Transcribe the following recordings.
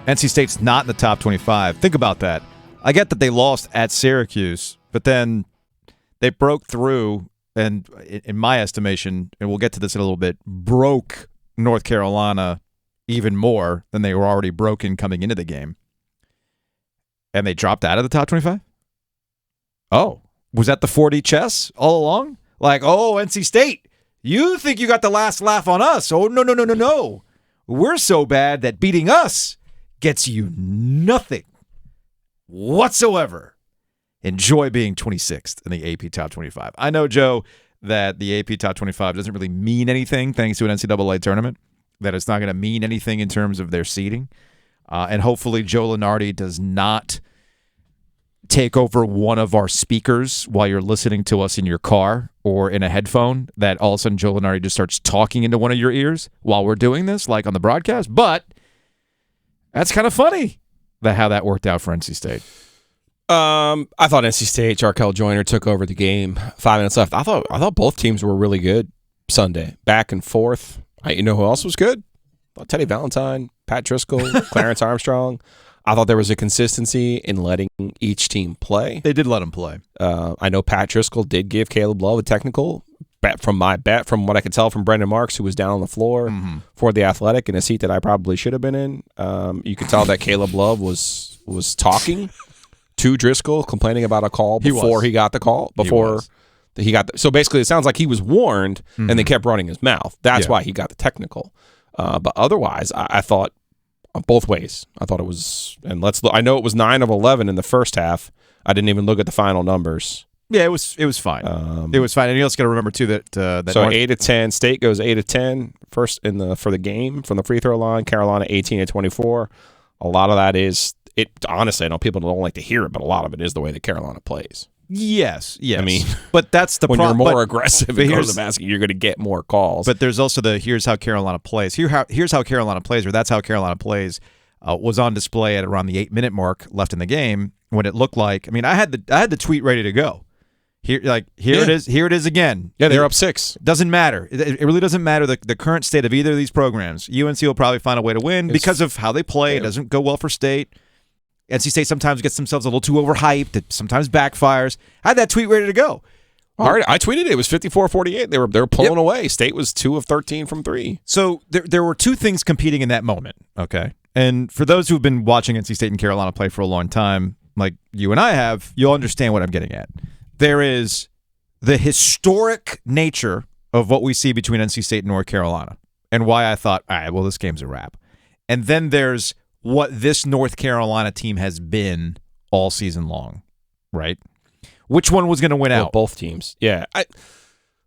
NC State's not in the top 25. Think about that. I get that they lost at Syracuse, but then they broke through, and in my estimation, and we'll get to this in a little bit, broke North Carolina even more than they were already broken coming into the game. And they dropped out of the top 25? Oh, was that the 4D chess all along? Like, oh, NC State, you think you got the last laugh on us. Oh, no. We're so bad that beating us gets you nothing whatsoever. Enjoy being 26th in the AP Top 25. I know, Joe, that the AP Top 25 doesn't really mean anything thanks to an NCAA tournament, that it's not going to mean anything in terms of their seeding. And hopefully Joe Lunardi does not take over one of our speakers while you're listening to us in your car or in a headphone, that all of a sudden Joe Lunardi just starts talking into one of your ears while we're doing this, like on the broadcast. But that's kind of funny how that worked out for NC State. I thought NC State, Jarkel Joyner took over the game. 5 minutes left. I thought both teams were really good Sunday. Back and forth. You know who else was good? Teddy Valentine, Pat Driscoll, Clarence Armstrong. I thought there was a consistency in letting each team play. They did let him play. I know Pat Driscoll did give Caleb Love a technical. From what I could tell from Brendan Marks, who was down on the floor for the Athletic in a seat that I probably should have been in. You could tell that Caleb Love was talking to Driscoll, complaining about a call before he got the call. So basically, it sounds like he was warned, and they kept running his mouth. That's why he got the technical. But otherwise, I thought both ways. I thought it was, and I know it was 9 of 11 in the first half. I didn't even look at the final numbers. Yeah, it was fine. It was fine. And you also got to remember too that so 8 of 10. State goes 8 of 10 first for the game from the free throw line. Carolina 18 of 24. A lot of that is it. Honestly, I know people don't like to hear it, but a lot of it is the way that Carolina plays. Yes. I mean, but that's the when problem. You're more aggressive in the basket, you're going to get more calls. But there's also here's how Carolina plays. Here's how Carolina plays, or that's how Carolina plays. Was on display at around the 8-minute mark left in the game when it looked like. I mean, I had the tweet ready to go. Here it is. Here it is again. Yeah, they're up 6. Doesn't matter. It really doesn't matter the current state of either of these programs. UNC will probably find a way to win because of how they play. It doesn't go well for State. NC State sometimes gets themselves a little too overhyped. It sometimes backfires. I had that tweet ready to go. All right, I tweeted it. It was 54-48. They were pulling away. State was 2 of 13 from 3. So there were two things competing in that moment. Okay, and for those who've been watching NC State and Carolina play for a long time, like you and I have, you'll understand what I'm getting at. There is the historic nature of what we see between NC State and North Carolina, and why I thought, all right, well, this game's a wrap. And then there's what this North Carolina team has been all season long, right? Which one was going to win out? Both teams. Yeah.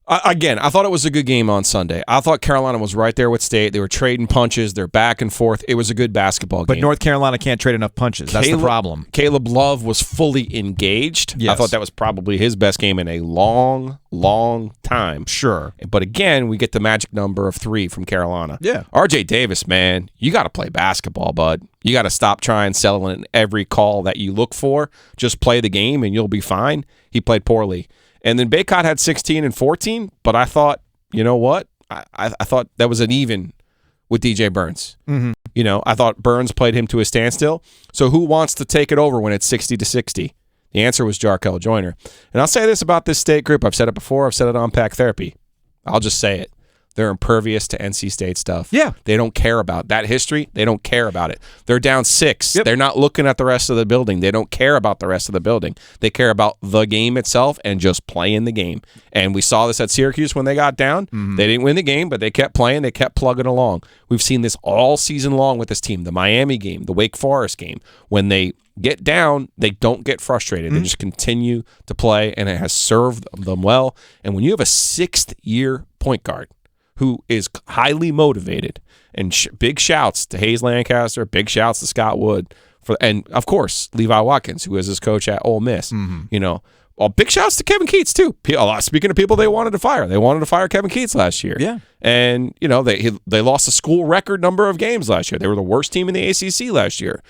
I thought it was a good game on Sunday. I thought Carolina was right there with State. They were trading punches. They're back and forth. It was a good basketball game. But North Carolina can't trade enough punches. That's the problem. Caleb Love was fully engaged. Yes. I thought that was probably his best game in a long, long time. Sure. But again, we get the magic number of 3 from Carolina. Yeah. RJ Davis, man, you got to play basketball, bud. You got to stop trying settling every call that you look for. Just play the game and you'll be fine. He played poorly. And then Baycott had 16 and 14, but I thought, you know what? I thought that was an even with DJ Burns. Mm-hmm. You know, I thought Burns played him to a standstill. So who wants to take it over when it's 60-60? The answer was Jarkel Joyner. And I'll say this about this State group. I've said it before. I've said it on Pack Therapy. I'll just say it. They're impervious to NC State stuff. Yeah. They don't care about that history. They don't care about it. They're down 6. Yep. They're not looking at the rest of the building. They don't care about the rest of the building. They care about the game itself and just playing the game. And we saw this at Syracuse when they got down. Mm-hmm. They didn't win the game, but they kept playing. They kept plugging along. We've seen this all season long with this team. The Miami game, the Wake Forest game. When they get down, they don't get frustrated. Mm-hmm. They just continue to play, and it has served them well. And when you have a 6th-year point guard who is highly motivated, and big shouts to Hayes Lancaster, big shouts to Scott Wood, and of course Levi Watkins, who is his coach at Ole Miss. Mm-hmm. You know, big shouts to Kevin Keatts too. Speaking of people they wanted to fire Kevin Keatts last year. Yeah, and you know they lost a school record number of games last year. They were the worst team in the ACC last year,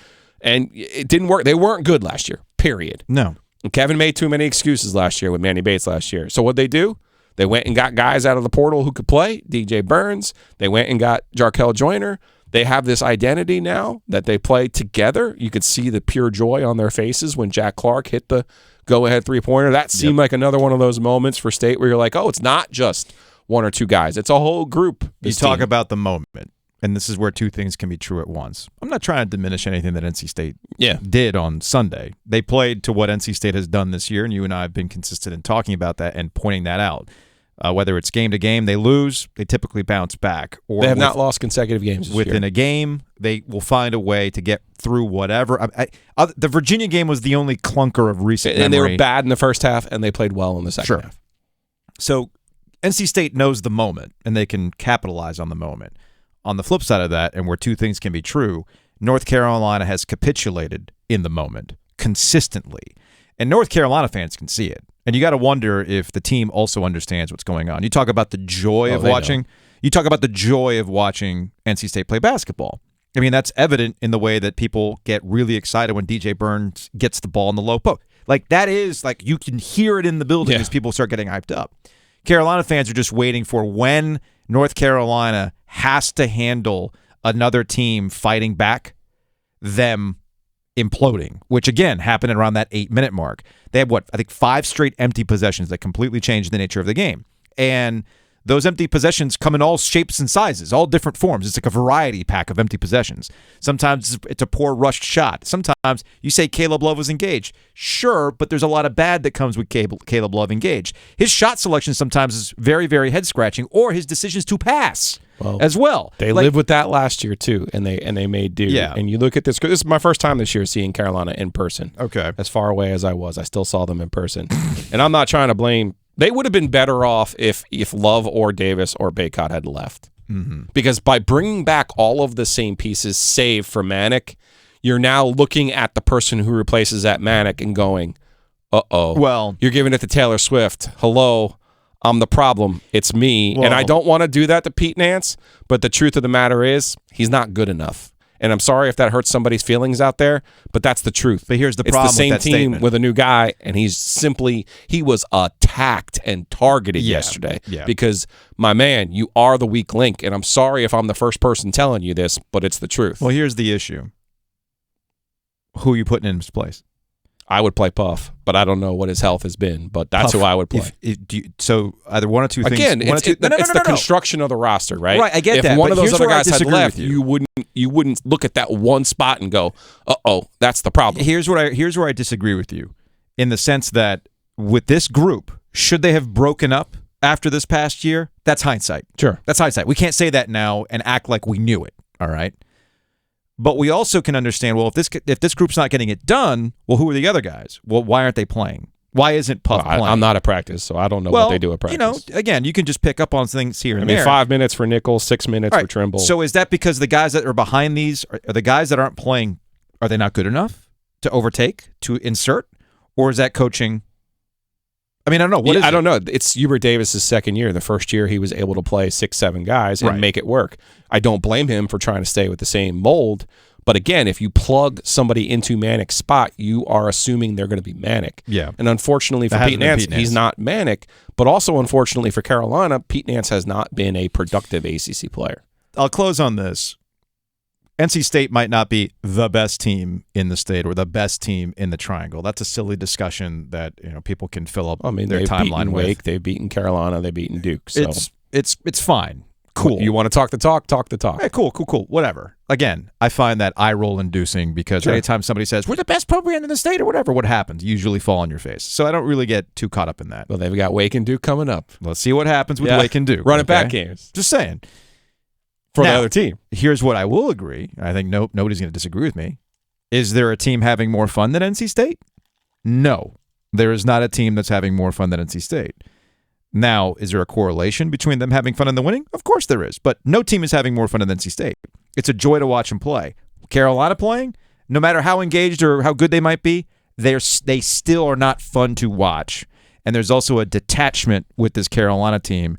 and it didn't work. They weren't good last year. Period. No. And Kevin made too many excuses last year with Manny Bates last year. So what'd they do? They went and got guys out of the portal who could play. DJ Burns. They went and got Jarkel Joyner. they have this identity now that they play together. You could see the pure joy on their faces when Jack Clark hit the go-ahead three-pointer. That seemed like another one of those moments for State where you're like, oh, it's not just one or two guys. It's a whole group. You talk about the moment, and this is where two things can be true at once. I'm not trying to diminish anything that NC State did on Sunday. They played to what NC State has done this year, and you and I have been consistent in talking about that and pointing that out. Whether it's game to game, they lose, they typically bounce back. Or they have not lost consecutive games this within year. A game, they will find a way to get through whatever. The Virginia game was the only clunker of recent memory. And they were bad in the first half, and they played well in the second half. So NC State knows the moment, and they can capitalize on the moment. On the flip side of that, and where two things can be true, North Carolina has capitulated in the moment consistently. And North Carolina fans can see it. And you got to wonder if the team also understands what's going on. You talk about the joy of watching. Know. You talk about the joy of watching NC State play basketball. I mean, that's evident in the way that people get really excited when DJ Burns gets the ball in the low post. Like, that is, like, you can hear it in the building as people start getting hyped up. Carolina fans are just waiting for when North Carolina has to handle another team fighting back, them imploding, which again happened around that 8-minute mark. They had 5 straight empty possessions that completely changed the nature of the game. And those empty possessions come in all shapes and sizes, all different forms. It's like a variety pack of empty possessions. Sometimes it's a poor rushed shot. Sometimes you say Caleb Love was engaged. Sure, but there's a lot of bad that comes with Caleb Love engaged. His shot selection sometimes is very, very head-scratching, or his decisions to pass as well. They lived with that last year, too, and they made do. Yeah. And you look at this. This is my first time this year seeing Carolina in person. Okay. As far away as I was, I still saw them in person. And I'm not trying to blame. They would have been better off if Love or Davis or Baycott had left. Mm-hmm. Because by bringing back all of the same pieces, save for Manick, you're now looking at the person who replaces that Manick and going, uh-oh. Well, you're giving it to Taylor Swift. Hello, I'm the problem. It's me. Well, and I don't want to do that to Pete Nance, but the truth of the matter is he's not good enough. And I'm sorry if that hurts somebody's feelings out there, but that's the truth. But here's the problem. It's the same with that team statement. with a new guy, and he was attacked and targeted yesterday. Yeah. Because, my man, you are the weak link, and I'm sorry if I'm the first person telling you this, but it's the truth. Well, here's the issue. Who are you putting in his place? I would play Puff, but I don't know what his health has been, but that's Puff, who I would play. So either one or two things. Again, it's the construction of the roster, right? Right, I get that. If one of those other guys had disagree left, with you. you wouldn't look at that one spot and go, uh-oh, that's the problem. Here's where I disagree with you, in the sense that with this group, should they have broken up after this past year? That's hindsight. Sure. That's hindsight. We can't say that now and act like we knew it, all right? But we also can understand, well, if this group's not getting it done, well, who are the other guys? Well, why aren't they playing? Why isn't Puff playing? I'm not at practice, so I don't know what they do at practice. Again, you can just pick up on things here and there. 5 minutes for Nichols, 6 minutes for Trimble. So is that because the guys that are behind these, are the guys that aren't playing, are they not good enough to overtake, to insert? Or is that coaching? I mean, I don't know. I don't know. It's Hubert Davis's second year. The first year he was able to play 6-7 guys and make it work. I don't blame him for trying to stay with the same mold. But again, if you plug somebody into Manick's spot, you are assuming they're going to be Manick. Yeah. And unfortunately for Pete Nance, he's not Manick. But also, unfortunately for Carolina, Pete Nance has not been a productive ACC player. I'll close on this. NC State might not be the best team in the state or the best team in the triangle. That's a silly discussion that people can fill up their timeline with. Wake, they've beaten Carolina, they've beaten Duke. So it's fine. Cool. You want to talk the talk, talk the talk. Hey, cool. Whatever. Again, I find that eye roll inducing because anytime somebody says, we're the best program in the state or whatever, what happens? You usually fall on your face. So I don't really get too caught up in that. Well, they've got Wake and Duke coming up. Let's see what happens with Wake and Duke. Run it back games. Just saying. For the other team. Here's what I will agree. I think nobody's going to disagree with me. Is there a team having more fun than NC State? No. There is not a team that's having more fun than NC State. Now, is there a correlation between them having fun and the winning? Of course there is, but no team is having more fun than NC State. It's a joy to watch them play. Carolina playing, no matter how engaged or how good they might be, they still are not fun to watch. And there's also a detachment with this Carolina team.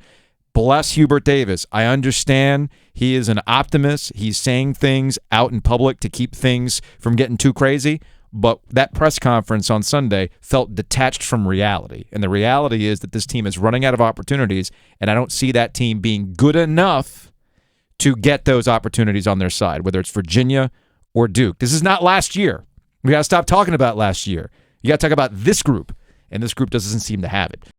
Bless Hubert Davis. I understand he is an optimist. He's saying things out in public to keep things from getting too crazy. But that press conference on Sunday felt detached from reality. And the reality is that this team is running out of opportunities, and I don't see that team being good enough to get those opportunities on their side, whether it's Virginia or Duke. This is not last year. We got to stop talking about last year. You got to talk about this group, and this group doesn't seem to have it.